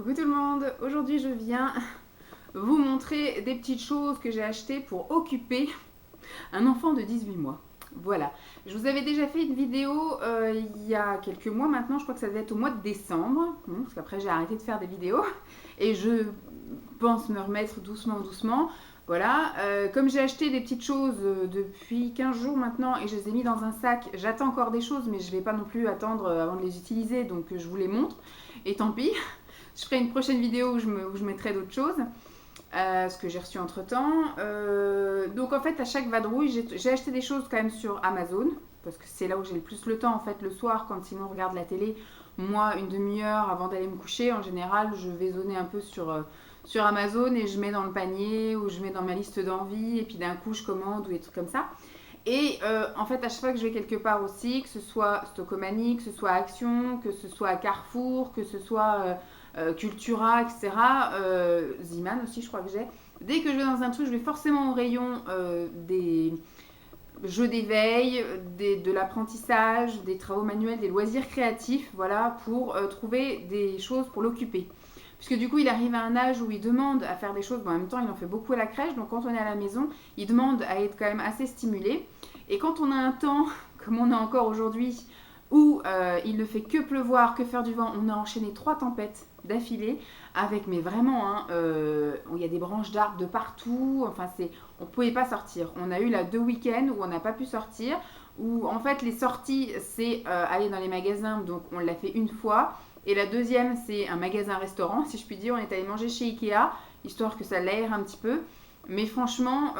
Coucou tout le monde, aujourd'hui je viens vous montrer des petites choses que j'ai achetées pour occuper un enfant de 18 mois. Voilà, je vous avais déjà fait une vidéo il y a quelques mois maintenant, je crois que ça devait être au mois de décembre, parce qu'après j'ai arrêté de faire des vidéos et je pense me remettre doucement doucement. Voilà, comme j'ai acheté des petites choses depuis 15 jours maintenant et je les ai mis dans un sac, j'attends encore des choses mais je ne vais pas non plus attendre avant de les utiliser, donc je vous les montre et tant pis. Je ferai une prochaine vidéo où je mettrai d'autres choses, ce que j'ai reçu entre temps. Donc en fait, à chaque vadrouille, j'ai acheté des choses quand même sur Amazon, parce que c'est là où j'ai le plus le temps en fait le soir, quand Simon regarde la télé. Moi, une demi-heure avant d'aller me coucher, en général, je vais zoner un peu sur Amazon et je mets dans le panier ou je mets dans ma liste d'envie et puis d'un coup je commande ou des trucs comme ça. Et en fait, à chaque fois que je vais quelque part aussi, que ce soit Stocomanie, que ce soit Action, que ce soit Carrefour, que ce soit Cultura, etc. Ziman aussi, je crois que j'ai. Dès que je vais dans un truc, je vais forcément au rayon des jeux d'éveil, de l'apprentissage, des travaux manuels, des loisirs créatifs, voilà, pour trouver des choses pour l'occuper. Puisque du coup, il arrive à un âge où il demande à faire des choses. Bon, en même temps, il en fait beaucoup à la crèche. Donc, quand on est à la maison, il demande à être quand même assez stimulé. Et quand on a un temps, comme on a encore aujourd'hui, où il ne fait que pleuvoir, que faire du vent, on a enchaîné 3 tempêtes d'affilée avec, mais vraiment, hein, où il y a des branches d'arbres de partout. Enfin, on ne pouvait pas sortir. On a eu là 2 week-ends où on n'a pas pu sortir. Où en fait, les sorties, c'est aller dans les magasins. Donc, on l'a fait une fois. Et la deuxième, c'est un magasin-restaurant, si je puis dire. On est allé manger chez Ikea, histoire que ça l'aère un petit peu. Mais franchement,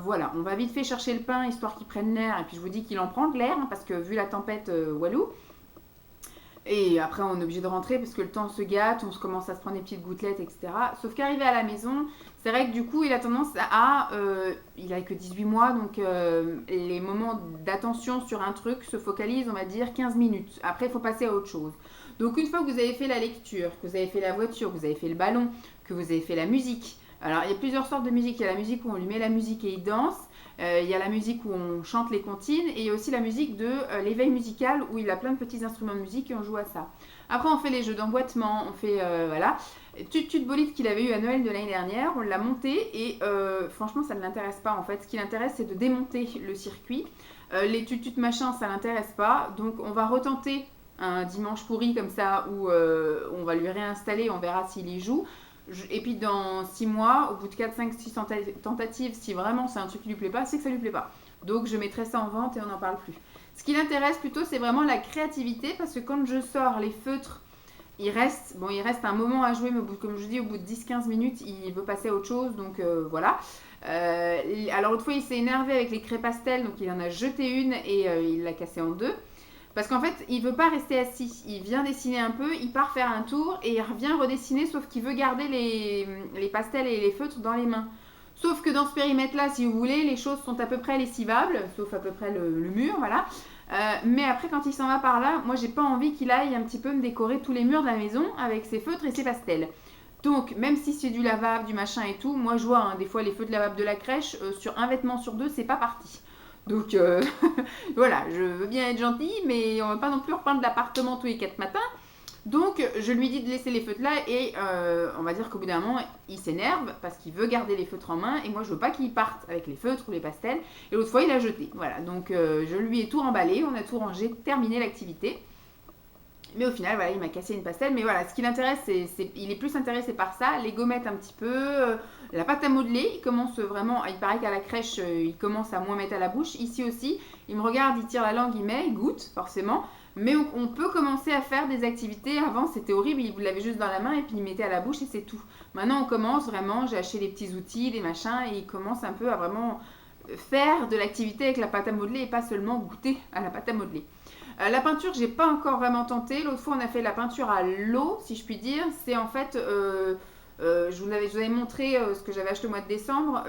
voilà, on va vite fait chercher le pain, histoire qu'il prenne l'air. Et puis je vous dis qu'il en prend de l'air, hein, parce que vu la tempête Walou. Et après, on est obligé de rentrer parce que le temps se gâte, on se commence à se prendre des petites gouttelettes, etc. Sauf qu'arrivé à la maison, c'est vrai que du coup, il a tendance à... il a que 18 mois, donc les moments d'attention sur un truc se focalisent, on va dire, 15 minutes. Après, il faut passer à autre chose. Donc une fois que vous avez fait la lecture, que vous avez fait la voiture, que vous avez fait le ballon, que vous avez fait la musique, alors il y a plusieurs sortes de musique. Il y a la musique où on lui met la musique et il danse. Il y a la musique où on chante les comptines et il y a aussi la musique de l'éveil musical où il a plein de petits instruments de musique et on joue à ça. Après on fait les jeux d'emboîtement, on fait voilà. Tut bolide qu'il avait eu à Noël de l'année dernière, on l'a monté et franchement ça ne l'intéresse pas en fait. Ce qui l'intéresse c'est de démonter le circuit. Les tutut machin ça l'intéresse pas, donc on va retenter un dimanche pourri comme ça où on va lui réinstaller, on verra s'il y joue. Et puis dans 6 mois, au bout de 4, 5, 6 tentatives, si vraiment c'est un truc qui lui plaît pas, c'est que ça lui plaît pas. Donc je mettrai ça en vente et on n'en parle plus. Ce qui l'intéresse plutôt, c'est vraiment la créativité, parce que quand je sors les feutres, il reste un moment à jouer, mais comme je dis, au bout de 10-15 minutes, il veut passer à autre chose, donc voilà. Alors l'autre fois, il s'est énervé avec les craies pastel, donc il en a jeté une et il l'a cassée en deux. Parce qu'en fait, il veut pas rester assis. Il vient dessiner un peu, il part faire un tour et il revient redessiner, sauf qu'il veut garder les pastels et les feutres dans les mains. Sauf que dans ce périmètre-là, si vous voulez, les choses sont à peu près lessivables, sauf à peu près le mur, voilà. Mais après, quand il s'en va par là, moi, j'ai pas envie qu'il aille un petit peu me décorer tous les murs de la maison avec ses feutres et ses pastels. Donc, même si c'est du lavable, du machin et tout, moi, je vois hein, des fois les feutres lavables de la crèche, sur un vêtement sur deux, c'est pas parti. Donc voilà, je veux bien être gentille, mais on va pas non plus repeindre l'appartement tous les 4 matins. Donc je lui dis de laisser les feutres là et on va dire qu'au bout d'un moment, il s'énerve parce qu'il veut garder les feutres en main et moi je veux pas qu'il parte avec les feutres ou les pastels. Et l'autre fois, il a jeté. Voilà, donc je lui ai tout remballé, on a tout rangé, terminé l'activité. Mais au final, voilà, il m'a cassé une pastel. Mais voilà, ce qui l'intéresse, il est plus intéressé par ça. Les gommettes un petit peu, la pâte à modeler. Il commence vraiment, il paraît qu'à la crèche, il commence à moins mettre à la bouche. Ici aussi, il me regarde, il tire la langue, il met, il goûte, forcément. Mais on peut commencer à faire des activités. Avant, c'était horrible, il vous l'avait juste dans la main et puis il mettait à la bouche et c'est tout. Maintenant, on commence vraiment, j'ai acheté des petits outils, des machins, et il commence un peu à vraiment faire de l'activité avec la pâte à modeler et pas seulement goûter à la pâte à modeler. La peinture, j'ai pas encore vraiment tenté. L'autre fois, on a fait la peinture à l'eau, si je puis dire. C'est en fait, je vous avais montré ce que j'avais acheté au mois de décembre.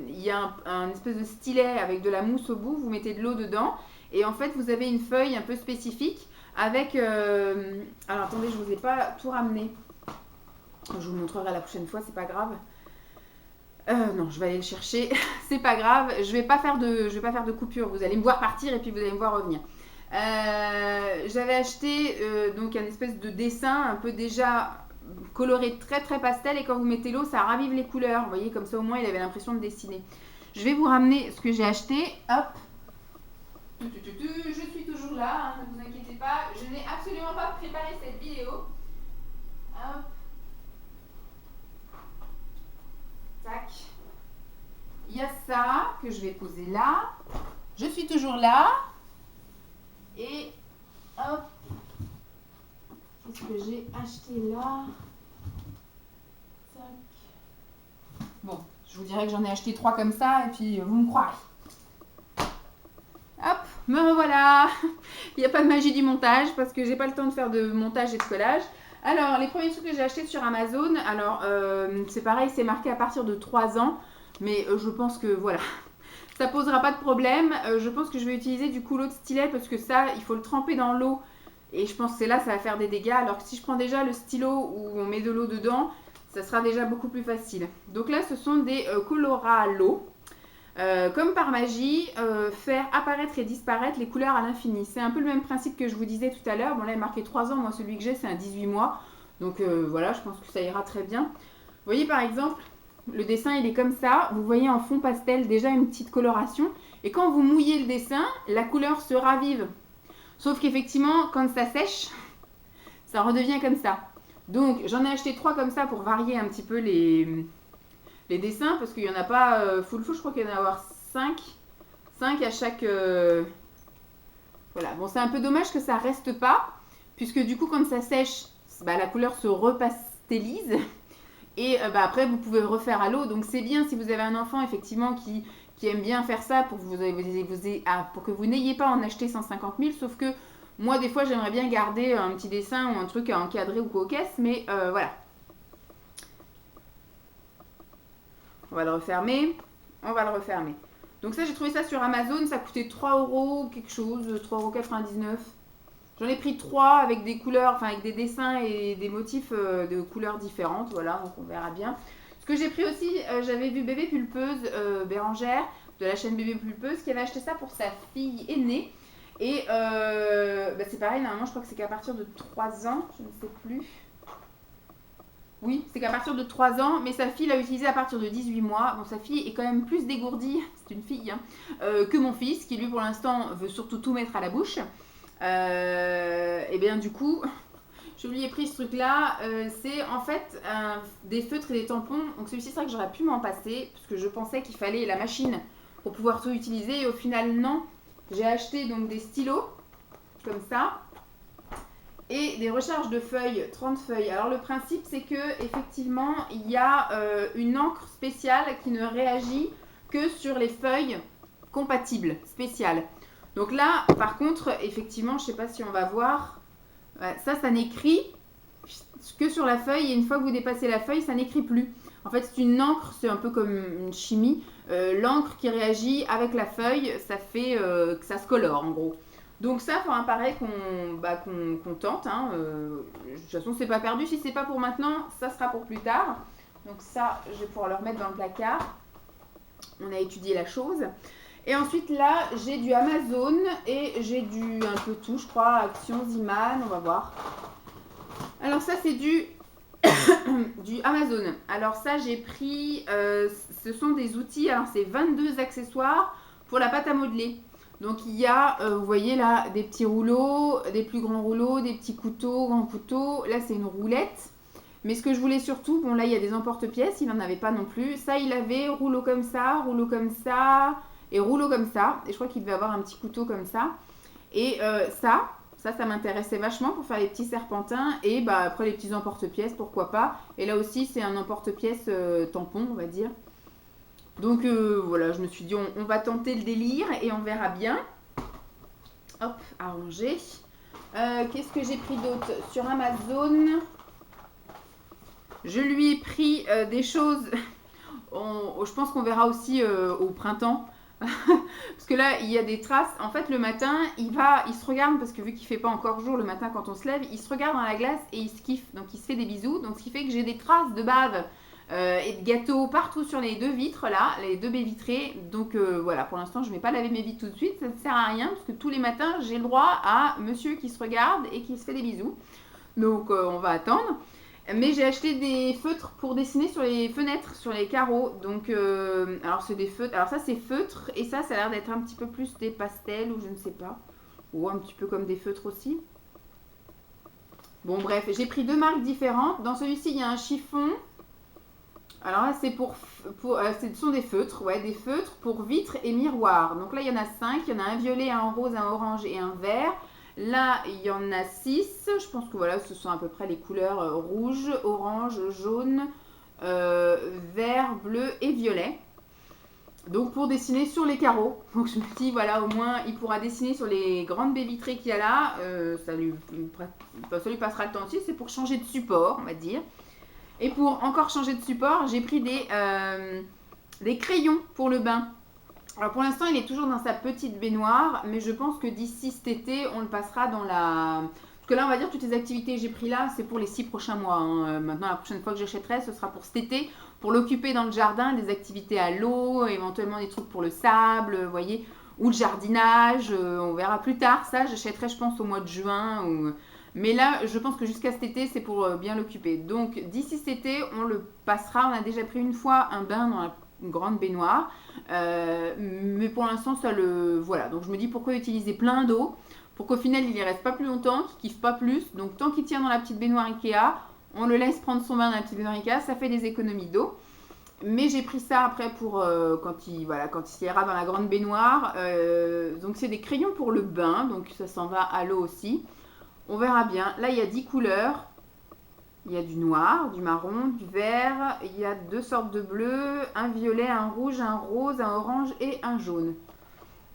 Il y a un espèce de stylet avec de la mousse au bout. Vous mettez de l'eau dedans. Et en fait, vous avez une feuille un peu spécifique avec... alors, attendez, je vous ai pas tout ramené. Je vous montrerai la prochaine fois, c'est pas grave. Non, je vais aller le chercher. C'est pas grave. Je vais pas faire de coupure. Vous allez me voir partir et puis vous allez me voir revenir. J'avais acheté donc un espèce de dessin un peu déjà coloré très très pastel et quand vous mettez l'eau, ça ravive les couleurs. Vous voyez, comme ça au moins il avait l'impression de dessiner. Je vais vous ramener ce que j'ai acheté. Hop. Je suis toujours là, hein, ne vous inquiétez pas. Je n'ai absolument pas préparé cette vidéo. Hop. Tac. Il y a ça que je vais poser là. Je suis toujours là. Et hop. Qu'est-ce que j'ai acheté là? Tac. Bon, je vous dirais que j'en ai acheté 3 comme ça et puis vous me croirez. Hop, me revoilà. Il n'y a pas de magie du montage parce que j'ai pas le temps de faire de montage et de collage. Alors, les premiers trucs que j'ai achetés sur Amazon, alors c'est pareil, c'est marqué à partir de 3 ans, mais je pense que voilà, ça posera pas de problème. Je pense que je vais utiliser du coup l'eau de stylet parce que ça, il faut le tremper dans l'eau et je pense que c'est là ça va faire des dégâts. Alors que si je prends déjà le stylo où on met de l'eau dedans, ça sera déjà beaucoup plus facile. Donc là, ce sont des colorats à l'eau. Comme par magie, faire apparaître et disparaître les couleurs à l'infini. C'est un peu le même principe que je vous disais tout à l'heure. Bon là, il est marqué 3 ans. Moi, celui que j'ai, c'est un 18 mois. Donc voilà, je pense que ça ira très bien. Vous voyez, par exemple, le dessin, il est comme ça. Vous voyez en fond pastel déjà une petite coloration. Et quand vous mouillez le dessin, la couleur se ravive. Sauf qu'effectivement, quand ça sèche, ça redevient comme ça. Donc, j'en ai acheté 3 comme ça pour varier un petit peu les dessins, parce qu'il n'y en a pas full, je crois qu'il y en a à avoir 5 à chaque... Voilà, bon c'est un peu dommage que ça reste pas, puisque du coup quand ça sèche, bah, la couleur se repastélise, et après vous pouvez refaire à l'eau, donc c'est bien si vous avez un enfant effectivement qui aime bien faire ça, pour que vous n'ayez pas à en acheter 150 000, sauf que moi des fois j'aimerais bien garder un petit dessin ou un truc à encadrer ou quoi aux caisses, mais voilà. On va le refermer. On va le refermer. Donc ça, j'ai trouvé ça sur Amazon. Ça coûtait 3 € quelque chose, 3,99 €. J'en ai pris 3 avec des couleurs, enfin avec des dessins et des motifs de couleurs différentes. Voilà, donc on verra bien. Ce que j'ai pris aussi, j'avais vu Bébé Pulpeuse, Bérangère, de la chaîne Bébé Pulpeuse, qui avait acheté ça pour sa fille aînée. Et c'est pareil, normalement, je crois que c'est qu'à partir de 3 ans, je ne sais plus. Oui, c'est qu'à partir de 3 ans, mais sa fille l'a utilisé à partir de 18 mois. Bon, sa fille est quand même plus dégourdie, c'est une fille, hein, que mon fils, qui lui pour l'instant veut surtout tout mettre à la bouche. Et bien du coup, je lui ai pris ce truc-là. C'est en fait des feutres et des tampons. Donc celui-ci, c'est vrai que j'aurais pu m'en passer, parce que je pensais qu'il fallait la machine pour pouvoir tout utiliser. Et au final, non. J'ai acheté donc des stylos, comme ça. Et des recharges de feuilles, 30 feuilles. Alors le principe c'est que effectivement il y a une encre spéciale qui ne réagit que sur les feuilles compatibles, spéciales. Donc là par contre effectivement je ne sais pas si on va voir, ça n'écrit que sur la feuille et une fois que vous dépassez la feuille ça n'écrit plus. En fait c'est une encre, c'est un peu comme une chimie, l'encre qui réagit avec la feuille ça fait que ça se colore en gros. Donc ça, il faudra pareil qu'on tente. Hein. De toute façon, c'est pas perdu. Si c'est pas pour maintenant, ça sera pour plus tard. Donc ça, je vais pouvoir le remettre dans le placard. On a étudié la chose. Et ensuite, là, j'ai du Amazon et j'ai du un peu tout, je crois, Action, Ziman, on va voir. Alors ça, c'est du Amazon. Alors ça, j'ai pris, ce sont des outils, alors c'est 22 accessoires pour la pâte à modeler. Donc il y a, vous voyez là, des petits rouleaux, des plus grands rouleaux, des petits couteaux, grands couteaux. Là c'est une roulette. Mais ce que je voulais surtout, bon là il y a des emporte-pièces, il n'en avait pas non plus. Ça il avait rouleau comme ça et rouleau comme ça. Et je crois qu'il devait avoir un petit couteau comme ça. Et ça m'intéressait vachement pour faire les petits serpentins. Et après les petits emporte-pièces, pourquoi pas. Et là aussi c'est un emporte-pièces tampon on va dire. Donc voilà, je me suis dit on va tenter le délire et on verra bien. Hop, à ranger. Qu'est-ce que j'ai pris d'autre sur Amazon? Je lui ai pris des choses, je pense qu'on verra aussi au printemps. Parce que là, il y a des traces. En fait, le matin, il se regarde, parce que vu qu'il ne fait pas encore jour le matin quand on se lève, il se regarde dans la glace et il se kiffe. Donc il se fait des bisous. Donc ce qui fait que j'ai des traces de bave et de gâteau partout sur les 2 vitres là, les 2 baies vitrées. Donc voilà, pour l'instant je ne vais pas laver mes vitres tout de suite, ça ne sert à rien parce que tous les matins j'ai le droit à monsieur qui se regarde et qui se fait des bisous. Donc on va attendre. Mais j'ai acheté des feutres pour dessiner sur les fenêtres, sur les carreaux. Donc, alors c'est des feutres. Alors ça c'est feutre et ça a l'air d'être un petit peu plus des pastels ou je ne sais pas. Ou un petit peu comme des feutres aussi. Bon bref, j'ai pris 2 marques différentes. Dans celui-ci il y a un chiffon. Alors là c'est ce sont des feutres, ouais, des feutres pour vitres et miroirs. Donc là il y en a 5. Il y en a un violet, un rose, un orange et un vert. Là, il y en a 6. Je pense que voilà, ce sont à peu près les couleurs rouge, orange, jaune, vert, bleu et violet. Donc pour dessiner sur les carreaux. Donc je me dis, voilà, au moins il pourra dessiner sur les grandes baies vitrées qu'il y a là. Ça lui passera le temps aussi. C'est pour changer de support, on va dire. Et pour encore changer de support, j'ai pris des crayons pour le bain. Alors pour l'instant, il est toujours dans sa petite baignoire, mais je pense que d'ici cet été, on le passera dans la... Parce que là, on va dire, toutes les activités que j'ai prises là, c'est pour les 6 prochains mois. Hein. Maintenant, la prochaine fois que j'achèterai, ce sera pour cet été, pour l'occuper dans le jardin, des activités à l'eau, éventuellement des trucs pour le sable, vous voyez, ou le jardinage, on verra plus tard. Ça, j'achèterai, je pense, au mois de juin. Mais là, je pense que jusqu'à cet été, c'est pour bien l'occuper. Donc, d'ici cet été, on le passera. On a déjà pris une fois un bain dans une grande baignoire. Mais pour l'instant, ça le... Voilà. Donc, je me dis pourquoi utiliser plein d'eau pour qu'au final, il y reste pas plus longtemps, qu'il kiffe pas plus. Donc, tant qu'il tient dans la petite baignoire Ikea, on le laisse prendre son bain dans la petite baignoire Ikea. Ça fait des économies d'eau. Mais j'ai pris ça après pour quand il ira dans la grande baignoire. Donc, c'est des crayons pour le bain. Donc, ça s'en va à l'eau aussi. On verra bien. Là, il y a 10 couleurs. Il y a du noir, du marron, du vert. Il y a 2 sortes de bleu, un violet, un rouge, un rose, un orange et un jaune.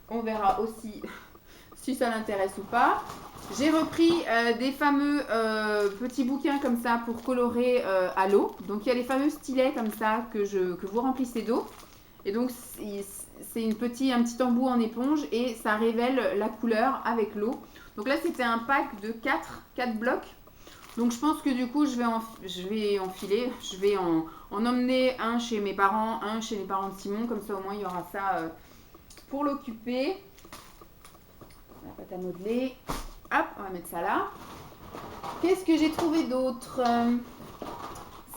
On verra aussi si ça l'intéresse ou pas. J'ai repris des fameux petits bouquins comme ça pour colorer à l'eau. Donc, il y a les fameux stylets comme ça que vous remplissez d'eau. Et donc, c'est un petit embout en éponge et ça révèle la couleur avec l'eau. Donc là, c'était un pack de 4 blocs. Donc je pense que du coup, je vais en emmener un chez mes parents, un chez les parents de Simon. Comme ça, au moins, il y aura ça pour l'occuper. La pâte à modeler. Hop, on va mettre ça là. Qu'est-ce que j'ai trouvé d'autre?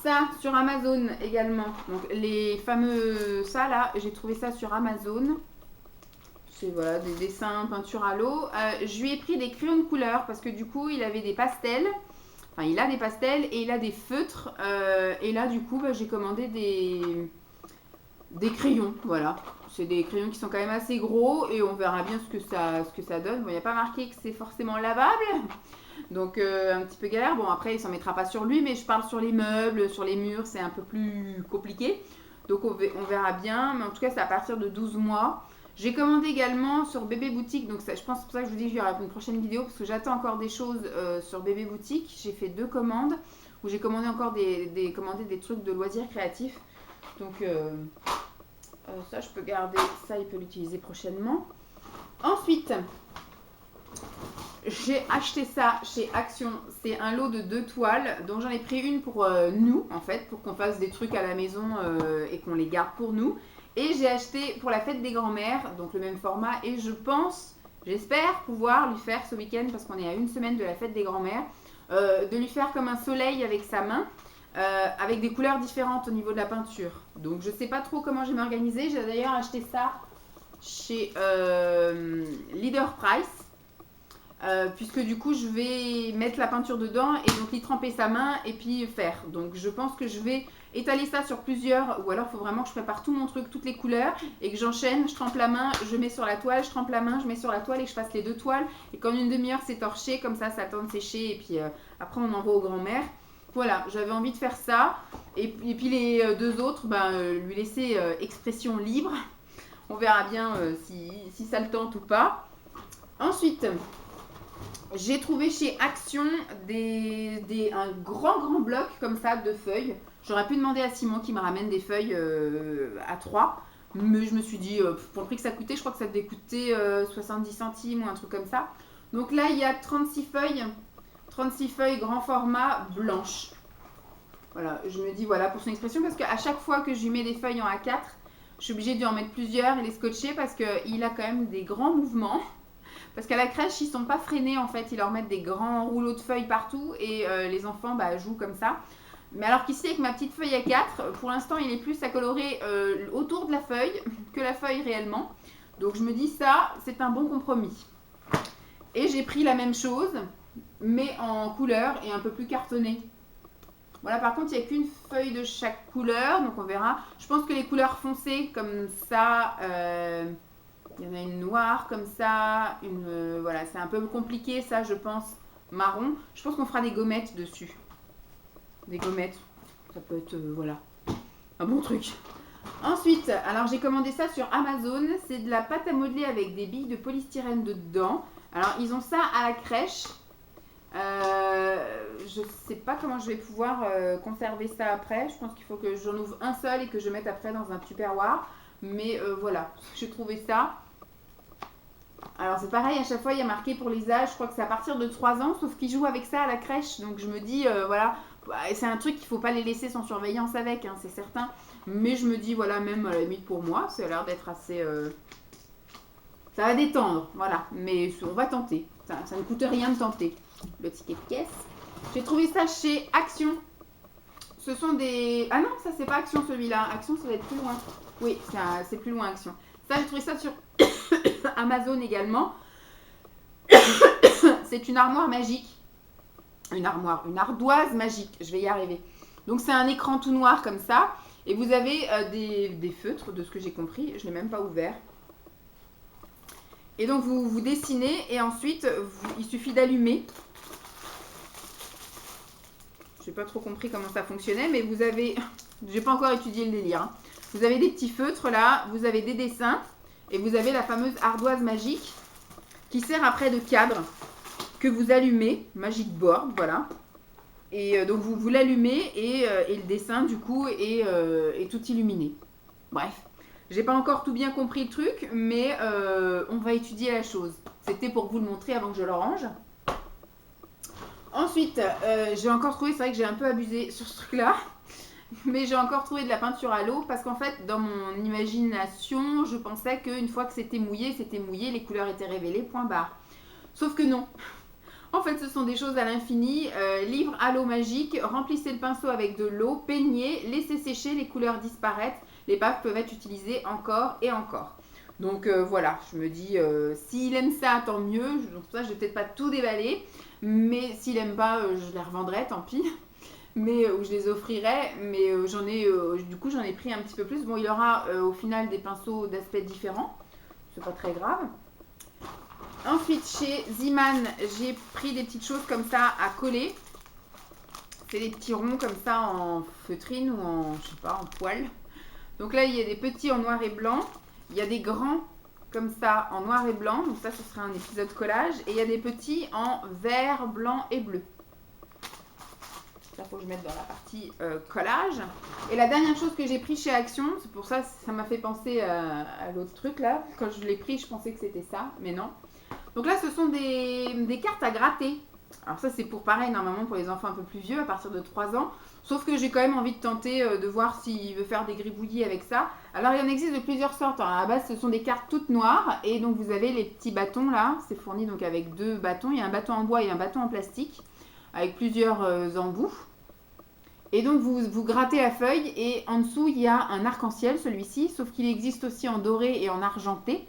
Ça, sur Amazon également. Donc les fameux... Ça là, j'ai trouvé ça sur Amazon. C'est voilà, des dessins, peinture à l'eau. Je lui ai pris des crayons de couleur parce que du coup, il avait des pastels. Enfin, il a des pastels et il a des feutres. Et là, du coup, j'ai commandé des crayons. Voilà. C'est des crayons qui sont quand même assez gros et on verra bien ce que ça donne. Bon, il n'y a pas marqué que c'est forcément lavable. Donc, un petit peu galère. Bon, après, il s'en mettra pas sur lui, mais je parle sur les meubles, sur les murs, c'est un peu plus compliqué. Donc, on verra bien. Mais en tout cas, c'est à partir de 12 mois. J'ai commandé également sur Bébé Boutique, donc ça, je pense c'est pour ça que je vous dis qu'il y aura une prochaine vidéo parce que j'attends encore des choses sur Bébé Boutique. J'ai fait 2 commandes où j'ai commandé encore des trucs de loisirs créatifs. Donc ça je peux garder, ça il peut l'utiliser prochainement. Ensuite, j'ai acheté ça chez Action, c'est un lot de 2 toiles, dont j'en ai pris une pour nous en fait, pour qu'on fasse des trucs à la maison et qu'on les garde pour nous. Et j'ai acheté pour la fête des grands-mères, donc le même format. Et j'espère pouvoir lui faire ce week-end, parce qu'on est à 1 semaine de la fête des grands-mères, de lui faire comme un soleil avec sa main, avec des couleurs différentes au niveau de la peinture. Donc je sais pas trop comment je vais m'organiser. J'ai d'ailleurs acheté ça chez Leader Price. Puisque du coup je vais mettre la peinture dedans et donc y tremper sa main et puis faire. Donc je pense que je vais étaler ça sur plusieurs, ou alors il faut vraiment que je prépare tout mon truc, toutes les couleurs et que j'enchaîne, je trempe la main, je mets sur la toile, je trempe la main, je mets sur la toile et que je fasse les 2 toiles et qu'en une demi-heure c'est torché, comme ça attend de sécher et puis après on envoie aux grand-mères. Voilà, j'avais envie de faire ça et puis les 2 autres, lui laisser expression libre. On verra bien si ça le tente ou pas. Ensuite, j'ai trouvé chez Action un grand bloc comme ça de feuilles. J'aurais pu demander à Simon qui me ramène des feuilles à 3. Mais je me suis dit, pour le prix que ça coûtait, je crois que ça devait coûter 70 centimes ou un truc comme ça. Donc là, il y a 36 feuilles grand format blanches. Voilà, je me dis, voilà, pour son expression, parce qu'à chaque fois que je lui mets des feuilles en A4, je suis obligée de lui en mettre plusieurs et les scotcher parce qu'il a quand même des grands mouvements. Parce qu'à la crèche, ils sont pas freinés en fait, ils leur mettent des grands rouleaux de feuilles partout et les enfants jouent comme ça. Mais alors qu'ici, avec ma petite feuille A4, pour l'instant, il est plus à colorer autour de la feuille que la feuille réellement. Donc je me dis ça, c'est un bon compromis. Et j'ai pris la même chose, mais en couleur et un peu plus cartonné. Voilà, par contre, il n'y a qu'une feuille de chaque couleur, donc on verra. Je pense que les couleurs foncées, comme ça, il y en a une noire comme ça, voilà, c'est un peu compliqué, ça, je pense, marron. Je pense qu'on fera des gommettes dessus. Des gommettes, ça peut être, voilà, un bon truc. Ensuite, alors j'ai commandé ça sur Amazon, c'est de la pâte à modeler avec des billes de polystyrène dedans. Alors, ils ont ça à la crèche. Je sais pas comment je vais pouvoir conserver ça après. Je pense qu'il faut que j'en ouvre un seul et que je mette après dans un tupperware. Mais voilà, j'ai trouvé ça. Alors c'est pareil, à chaque fois il y a marqué pour les âges, je crois que c'est à partir de 3 ans, sauf qu'ils jouent avec ça à la crèche. Donc je me dis, voilà, c'est un truc qu'il faut pas les laisser sans surveillance avec, hein, c'est certain. Mais je me dis, voilà, même à la limite pour moi, ça a l'air d'être assez... ça va détendre, voilà. Mais on va tenter, ça ne coûte rien de tenter. Le ticket de caisse. J'ai trouvé ça chez Action. Ce sont des... Ah non, ça c'est pas Action celui-là. Action, ça va être plus loin. Oui, c'est plus loin Action. Ça, j'ai trouvé ça sur Amazon également. C'est une armoire magique. Une ardoise magique. Je vais y arriver. Donc c'est un écran tout noir comme ça. Et vous avez des feutres, de ce que j'ai compris. Je ne l'ai même pas ouvert. Et donc vous dessinez et ensuite il suffit d'allumer. Je n'ai pas trop compris comment ça fonctionnait, mais vous avez... J'ai pas encore étudié le délire. Hein. Vous avez des petits feutres là, vous avez des dessins et vous avez la fameuse ardoise magique qui sert après de cadre que vous allumez, Magic Board, voilà. Et donc vous l'allumez et le dessin du coup est tout illuminé. Bref, j'ai pas encore tout bien compris le truc, mais on va étudier la chose. C'était pour vous le montrer avant que je le range. Ensuite, j'ai encore trouvé, c'est vrai que j'ai un peu abusé sur ce truc-là, mais j'ai encore trouvé de la peinture à l'eau parce qu'en fait, dans mon imagination, je pensais qu'une fois que c'était mouillé, les couleurs étaient révélées, point barre. Sauf que non. En fait, ce sont des choses à l'infini. Livre à l'eau magique, remplissez le pinceau avec de l'eau, peignez, laissez sécher, les couleurs disparaître. Les paves peuvent être utilisées encore et encore. Donc voilà, je me dis, s'il aime ça, tant mieux. Donc ça, je vais peut-être pas tout déballer. Mais s'il aime pas, je les revendrai, tant pis. Mais ou je les offrirai. Mais du coup, j'en ai pris un petit peu plus. Bon, il y aura au final des pinceaux d'aspect différents. C'est pas très grave. Ensuite, chez Ziman, j'ai pris des petites choses comme ça à coller. C'est des petits ronds comme ça en feutrine ou en, je sais pas, en poil. Donc là, il y a des petits en noir et blanc. Il y a des grands comme ça en noir et blanc. Donc ça, ce sera un épisode collage. Et il y a des petits en vert, blanc et bleu. Ça, faut que je mette dans la partie collage. Et la dernière chose que j'ai pris chez Action, c'est pour ça ça m'a fait penser à l'autre truc là. Quand je l'ai pris, je pensais que c'était ça, mais non. Donc là, ce sont des cartes à gratter. Alors ça, c'est pour pareil, normalement, pour les enfants un peu plus vieux, à partir de 3 ans. Sauf que j'ai quand même envie de tenter de voir s'il veut faire des gribouillis avec ça. Alors, il en existe de plusieurs sortes. Alors, à la base, ce sont des cartes toutes noires. Et donc, vous avez les petits bâtons là. C'est fourni donc avec 2 bâtons. Il y a un bâton en bois et un bâton en plastique. Avec plusieurs embouts. Et donc, vous grattez la feuille. Et en dessous, il y a un arc-en-ciel, celui-ci. Sauf qu'il existe aussi en doré et en argenté.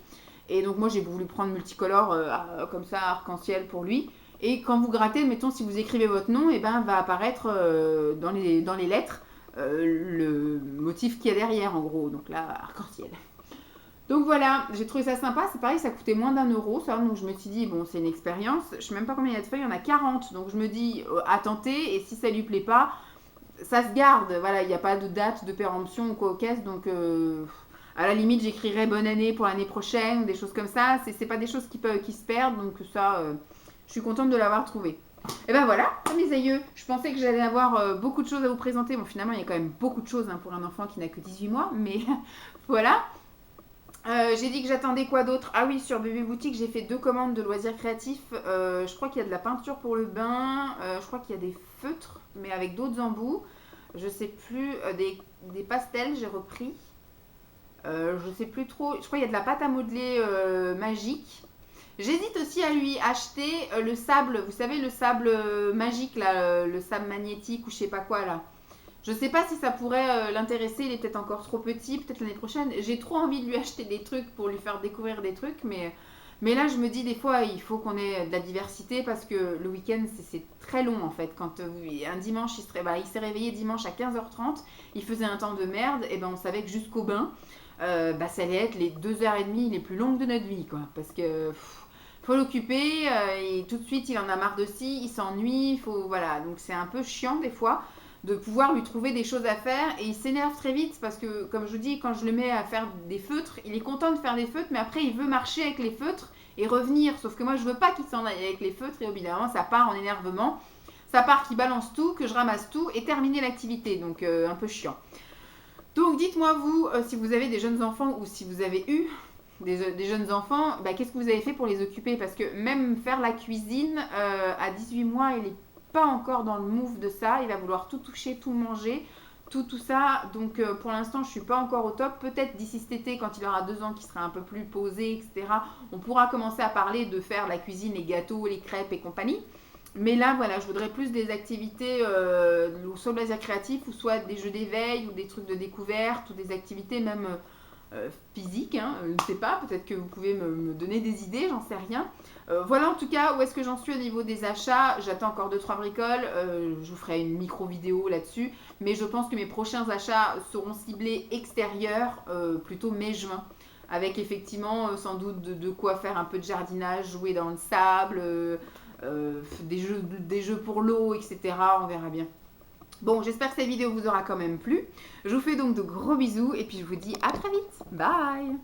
Et donc, moi, j'ai voulu prendre multicolore comme ça, arc-en-ciel pour lui. Et quand vous grattez, mettons, si vous écrivez votre nom, et ben, va apparaître dans les lettres le motif qu'il y a derrière, en gros. Donc là, arc-en-ciel. Donc voilà, j'ai trouvé ça sympa. C'est pareil, ça coûtait moins d'1 euro, ça. Donc je me suis dit, bon, c'est une expérience. Je ne sais même pas combien il y a de feuilles, il y en a 40. Donc je me dis, à tenter. Et si ça lui plaît pas, ça se garde. Voilà, il n'y a pas de date de péremption ou quoi aux caisses. Donc à la limite, j'écrirai bonne année pour l'année prochaine, des choses comme ça. C'est pas des choses qui se perdent. Donc ça... je suis contente de l'avoir trouvé. Et ben voilà, mes aïeux, je pensais que j'allais avoir beaucoup de choses à vous présenter. Bon, finalement, il y a quand même beaucoup de choses pour un enfant qui n'a que 18 mois, mais voilà. J'ai dit que j'attendais quoi d'autre? Ah oui, sur Bébé Boutique, j'ai fait 2 commandes de loisirs créatifs. Je crois qu'il y a de la peinture pour le bain. Je crois qu'il y a des feutres, mais avec d'autres embouts. Je sais plus, des pastels, j'ai repris. Je sais plus trop. Je crois qu'il y a de la pâte à modeler magique. J'hésite aussi à lui acheter le sable, vous savez, le sable magique, là, le sable magnétique ou je sais pas quoi, là. Je sais pas si ça pourrait l'intéresser, il est peut-être encore trop petit, peut-être l'année prochaine. J'ai trop envie de lui acheter des trucs pour lui faire découvrir des trucs, mais là je me dis des fois il faut qu'on ait de la diversité parce que le week-end c'est très long en fait. Quand un dimanche il s'est réveillé dimanche à 15h30, il faisait un temps de merde, et ben on savait que jusqu'au bain, ça allait être les 2h30 les plus longues de notre vie quoi. Parce que faut l'occuper, et tout de suite il en a marre de ci, il s'ennuie, voilà. Donc c'est un peu chiant des fois de pouvoir lui trouver des choses à faire, et il s'énerve très vite parce que comme je vous dis, quand je le mets à faire des feutres, il est content de faire des feutres, mais après il veut marcher avec les feutres et revenir, sauf que moi je veux pas qu'il s'en aille avec les feutres, et au bout d'un moment ça part en énervement, ça part qu'il balance tout, que je ramasse tout et terminer l'activité, donc un peu chiant. Donc dites-moi vous, si vous avez des jeunes enfants ou si vous avez eu des jeunes enfants, qu'est-ce que vous avez fait pour les occuper? Parce que même faire la cuisine, à 18 mois, il est pas encore dans le move de ça. Il va vouloir tout toucher, tout manger, tout ça. Donc pour l'instant, je suis pas encore au top. Peut-être d'ici cet été, quand il aura 2 ans, qu'il sera un peu plus posé, etc., on pourra commencer à parler de faire la cuisine, les gâteaux, les crêpes et compagnie. Mais là, voilà, je voudrais plus des activités, soit de loisirs créatifs, ou soit des jeux d'éveil, ou des trucs de découverte, ou des activités même physiques, hein, je ne sais pas, peut-être que vous pouvez me donner des idées, j'en sais rien. Voilà en tout cas où est-ce que j'en suis au niveau des achats. J'attends encore 2-3 bricoles, je vous ferai une micro vidéo là-dessus, mais je pense que mes prochains achats seront ciblés extérieurs, plutôt mai-juin, avec effectivement sans doute de quoi faire un peu de jardinage, jouer dans le sable, des jeux pour l'eau, etc. On verra bien. Bon, j'espère que cette vidéo vous aura quand même plu. Je vous fais donc de gros bisous et puis je vous dis à très vite. Bye!